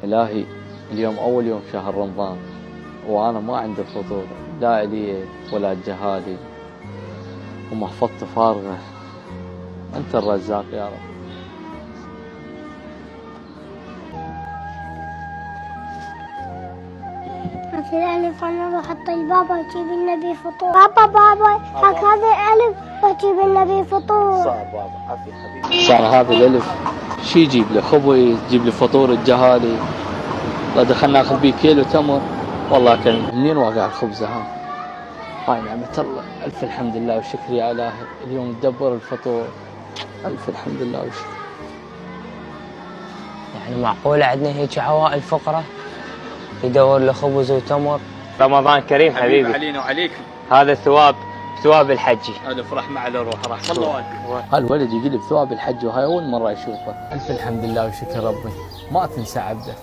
إلهي اليوم أول يوم شهر رمضان وأنا ما عندي فطور، لا إلي ولا جهالي ومحفظتي فارغة. أنت الرزاق يا رب. في الألف أنا بحط البابا وأجيب النبي فطور. بابا حق هذا الألف وأجيب النبي فطور. صار بابا عافية حبيبي. صار هذا الألف شي يجيب لي خبز، يجيب لي فطور الجهالي. لا دخلنا ناخذ بيه كيلو تمر، والله كان منين واقع الخبزة هاي نعمة الله. ألف الحمد لله والشكر يا إلهي، اليوم تدبر الفطور. ألف الحمد لله والشكر. يعني معقولة عندنا هيك عوائل فقرة يدور له خبز وتمر؟ رمضان كريم حبيبي علينا وعليكم. هذا ثواب الحج. هذا فرح مع الروح رحمة الله والديك. هالولد يقول بثواب الحج وهاي أول مرة يشوفه. ألف الحمد لله وشكر ربي، ما تنسى عبده.